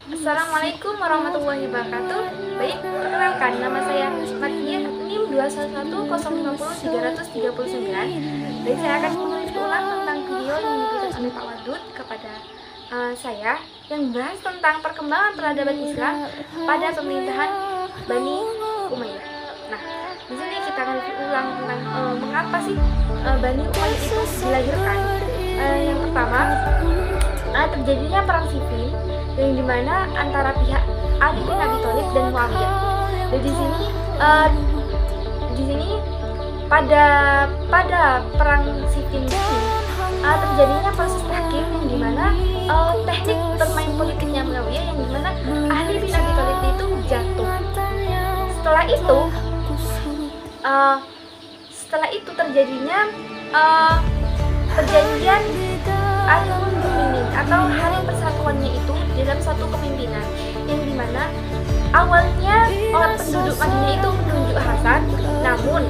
Assalamualaikum warahmatullahi wabarakatuh. Baik, perkenalkan nama saya Makia NIM 211050339. Baik, saya akan menulis ulang tentang video yang diberikan oleh Pak Wadud kepada saya yang membahas tentang perkembangan peradaban Islam pada pemerintahan Bani Umayyah. Nah, di sini kita akan ulang tentang mengapa sih Bani Umayyah itu dilahirkan. Yang pertama, terjadinya perang sipil yang dimana antara pihak Ali bin Abi Thalib dan Muawiyah. Dan di sini pada perang sipil ini terjadinya proses tahkim yang dimana teknik bermain politiknya Muawiyah yang dimana Ali bin Abi Thalib itu jatuh. Setelah itu terjadinya perjanjian Al-Mu'minin atau hari persatuannya itu dalam satu kepemimpinan yang dimana awalnya orang penduduk Madinah itu menunjuk Hasan, namun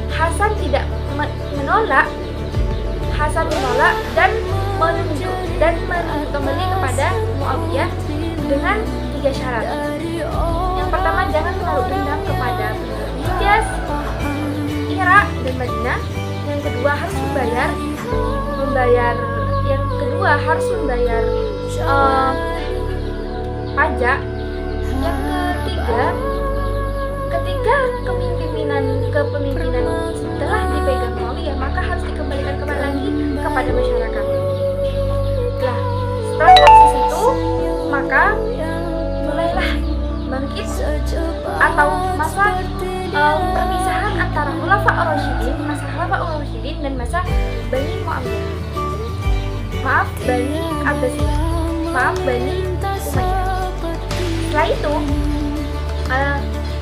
Hasan tidak menolak. Hasan menolak dan menunjuk kembali kepada Muawiyah dengan 3 syarat. Yang pertama, jangan menaruh dendam kepada penduduk Hijaz, Irak dan Madinah. Yang kedua, harus membayar pajak. Yang ketiga kepemimpinan setelah dipegang Muawiyah maka harus dikembalikan kembali lagi kepada masyarakat. Nah, setelah proses itu maka mulailah bangkit atau masa perpisahan antara masa Khulafa ar-Rasyidin dan masa Bani Muawiyah. Bani Umayyah. Setelah itu,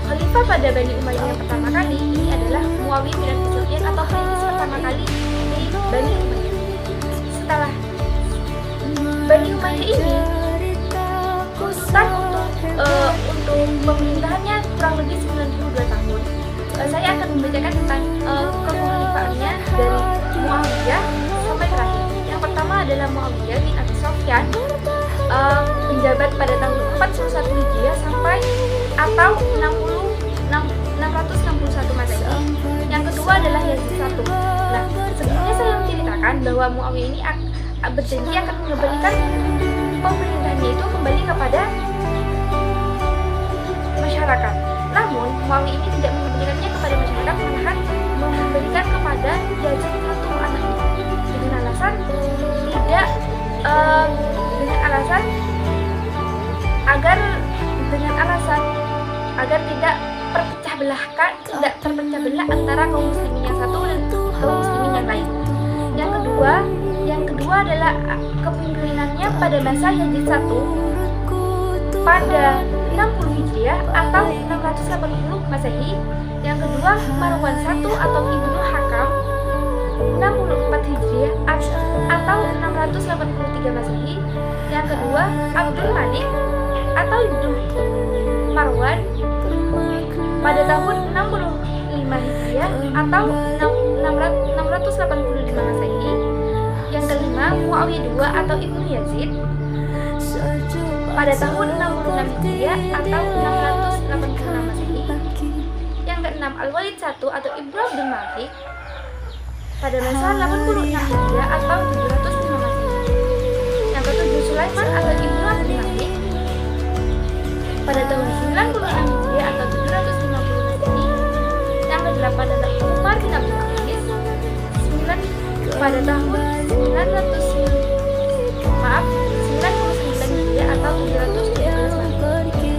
khalifah pada Bani Umayyah yang pertama kali ini adalah Muawiyah bin Abi Sufyan atau perintis pertama kali di Bani Umayyah. Setelah Bani Umayyah ini tuntutan untuk pemerintahannya kurang lebih 92 tahun. Saya akan membacakan tentang kekhalifahannya dari Muawiyah sampai terakhir. Yang pertama adalah Muawiyah bin Abi Sufyan, menjabat pada tahun 41 Hijriah sampai atau 661 Masehi. Yang kedua adalah Yazid I. Nah, sebelumnya saya menceritakan bahwa Muawiyah ini berjanji akan mengembalikan pemerintahannya itu kembali kepada masyarakat. Namun Muawiyah ini tidak mengembalikannya kepada masyarakat, malahan mengembalikan kepada Yazid I anaknya dengan alasan agar tidak terpecah belah antara kaum muslimin yang satu dan kaum muslimin yang lain. Yang kedua adalah kepemimpinannya pada masa Yazid I pada 60 Hijriah atau 680 Masehi. Yang kedua, Marwan I atau Ibnu Hakam 64 Hijriah atau 683 Masehi. Yang kedua, Abdul Malik atau Ibnu Marwan pada tahun 65 Hijriah atau 685 Masehi. Yang kelima, Muawiyah II atau Ibnu Yazid pada tahun 66 Hijriah atau 686 Masehi. Yang keenam, Al-Walid I atau Ibnu Abdul Malik pada masa 86 Hijriah atau 705 Masehi. Yang ketujuh, Sulaiman atau Ibnu Abdul Malik pada tahun 96 Hijriah atau 750 Masehi. Yang kedelapan adalah Umar bin Abdul Aziz pada tahun 99 Hijriah atau 717 Masehi.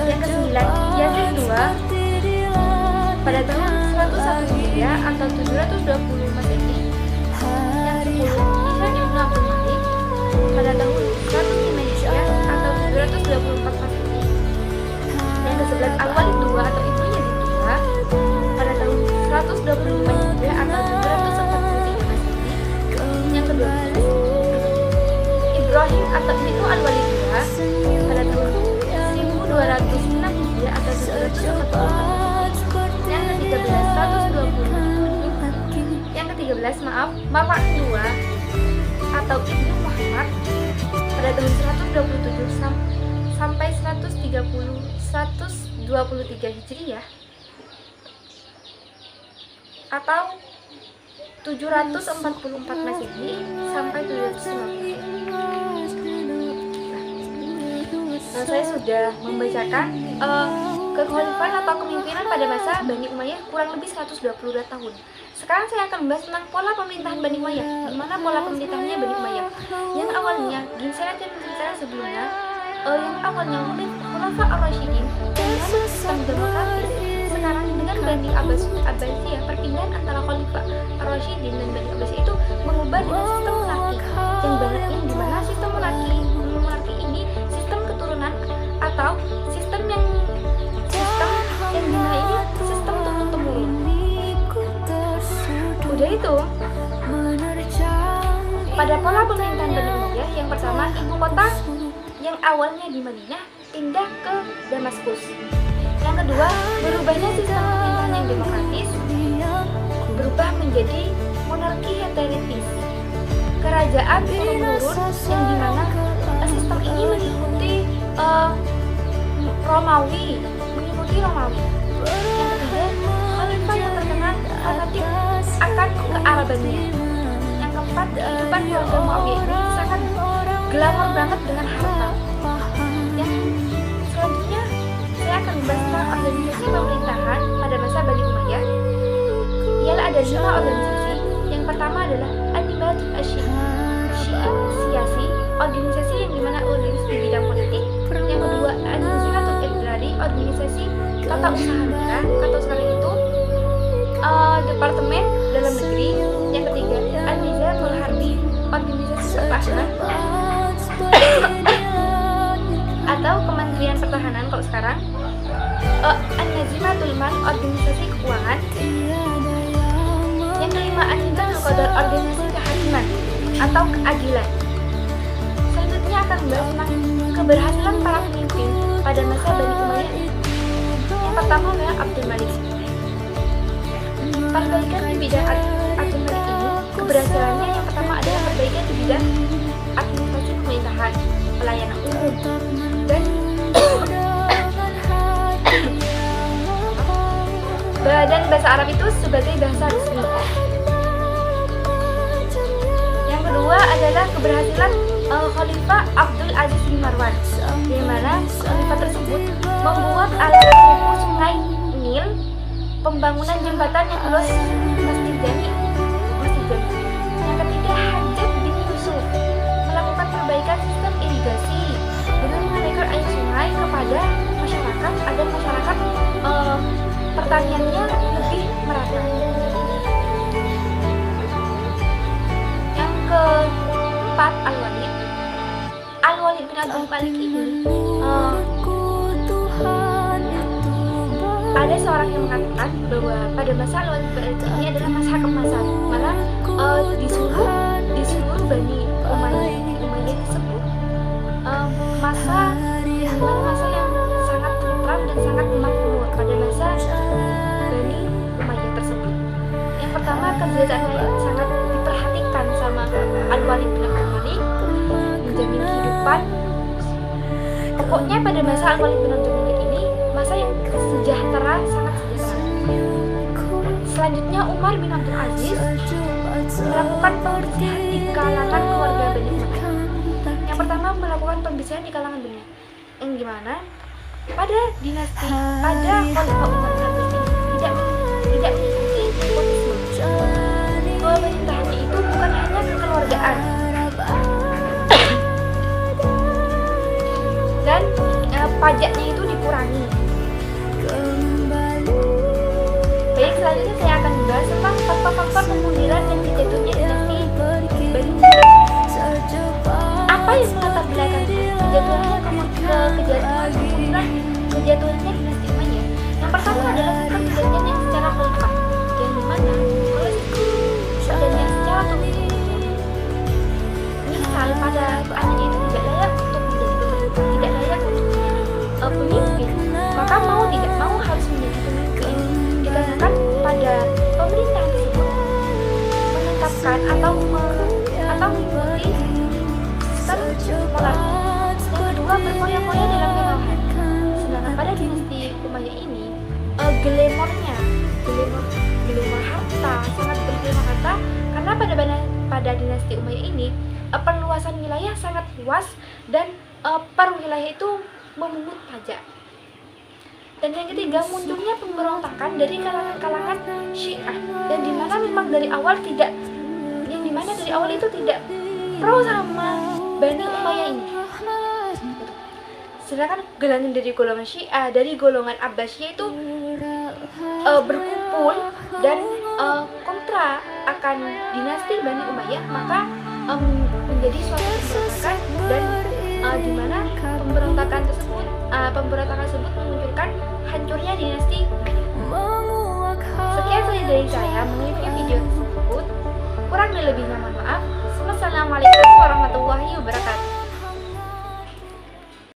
Yang kesembilan, Yazid II pada tahun 101 Hijriah atau 720 Masehi. Yang sepuluh, Hisham bin Abdul Malik pada tahun 105 Hijriah atau 724 Masehi. Yang ke-11, Al-Walid II atau Ibnu Yazid II pada tahun 125 Hijriah atau 743 Masehi. Yang ke-12, Ibrahim atau Ibnu Al-Walid II pada tahun 1206 Hijriah atau 740 Masehi. Yang ke-13, 120. Yang ke-13, Bapak II atau Ibnu Muhammad pada tahun 100 sampai 123 Hijriah atau 744 Masehi sampai 750. Saya sudah membacakan kekhalifahan atau kepemimpinan pada masa Bani Umayyah kurang lebih 122 tahun. Sekarang saya akan membahas tentang pola pemerintahan Bani Umayyah. Gimana pola pemerintahannya Bani Umayyah? Yang awalnya, saya akan berbicara sebelumnya. Yang awalnya Khulafa ar-Rasyidin dengan sistem demokratis. Sekarang dengan Bani Abbasiyah, perpindahan antara Khalifah ar-Rasyidin dan Bani Abbasiyah itu mengubah dengan sistem monarki. Yang dimana sistem monarki ini sistem keturunan atau sistem yang dimana ini sistem turun temurun. Udah itu, pada pola pemerintahan Bani Umayyah, yang pertama ibu kota yang awalnya di Madinah pindah ke Damaskus. Yang kedua, berubahnya sistem pemerintahan yang demokratis berubah menjadi monarki heterotis. Kerajaan turun-temurun yang dimana sistem ini mengikuti Romawi. Yang ketiga, khalifah yang terkenal fanatik akan kearabannya. Yang keempat, kehidupan keluarga Muawiyah ini sangat glamor banget dengan harta. Yang selanjutnya, saya akan membahas tentang organisasi pemerintahan pada masa Bani Umayyah. Ialah ada 5 organisasi. Yang pertama adalah An-Nibatul Siyasi, organisasi yang dimana organisasi di bidang politik. Yang kedua, An-Nizatul Idrari, organisasi tata usaha negara atau sekarang itu Departemen Dalam Negeri. Yang ketiga, An-Nizatul Harbi, organisasi pertahanan atau Kementerian Pertahanan kalau sekarang. An-Nazimatul Mal, organisasi keuangan. Yang kelima, An-Nizatul Qadar, organisasi kehakiman atau keadilan. Selanjutnya akan membahas tentang keberhasilan para pemimpin pada masa Bani Umayyah. Yang pertama adalah Abdul Malik. Perbaikan di bidang Abdul Malik ini, keberhasilannya yang pertama adalah perbaikan di bidang administrasi pemerintahan, pelayanan umum, dan bahasa Arab itu sebagai bahasa resmi. Yang kedua adalah keberhasilan Khalifah Abdul Aziz bin Marwan, di mana khalifah tersebut membuat aliran sungai Nil, pembangunan jembatan yang luas Masjid Jami. Yang ketiga, Hajjaj bin Yusuf melakukan perbaikan sistem irigasi dengan mengalirkan air sungai kepada masyarakat agar masyarakat pertaniannya lebih merata. Yang keempat, Al-Walid bin Abdul Malik ini ada seorang yang mengatakan bahwa pada masa Al-Walid bin Abdul Malik ini adalah masa keemasan, malah di seluruh Bani Umayyah tersebut masa yang sangat tentram dan sangat makmur pada masa Bani Umayyah tersebut. Yang pertama, kerjaannya sangat diperhatikan sama Al-Walid bin Abdul Malik, menjamin kehidupan. Pokoknya pada masa Al-Walid bin Abdul Malik ini masa yang sejahtera, sangat sejahtera. Selanjutnya, Umar bin Abdul Aziz melakukan pembersihan di kalangan keluarga Bani Umayyah. Yang pertama, melakukan pembersihan di kalangan Bani, yang gimana? Pada Khalifah Umar bin Abdul Aziz tidak mengikuti nepotisme. Pemerintahannya itu bukan hanya kekeluargaan, dan pajaknya itu dikurangi. Baik, selanjutnya saya akan membahas tentang faktor-faktor kemunduran dan kejatuhannya dinasti Bani Umayyah. Apa yang melatar belakangi kejatuhannya dinasti Umayyah? Yang pertama adalah sistem perjanjian secara khalifah, yang dimana perjanjian secara turun-temurun. Misal pada anaknya itu tidak layak untuk menjadi pemimpin, maka mau tidak mau harus menjadi pemimpin. Dikarenakan pada pemerintah tersebut menetapkan atau mengikuti sistem monarki. Karena pada dinasti Umayyah ini perluasan wilayah sangat luas dan per wilayah itu memungut pajak. Dan yang ketiga, munculnya pemberontakan dari kalangan-kalangan Syiah, dan dimana memang dari awal itu tidak pro sama Bani Umayyah ini. Sedangkan dari golongan Syiah, dari golongan Abbasiyah itu berkumpul dan kontra akan dinasti Bani Umayyah, maka menjadi suatu pemberontakan, dan di mana pemberontakan tersebut memunculkan hancurnya dinasti Bani Umayyah. Sekian saja dari saya mengenai video tersebut. Kurang dan lebihnya mohon maaf. Wassalamualaikum warahmatullahi wabarakatuh.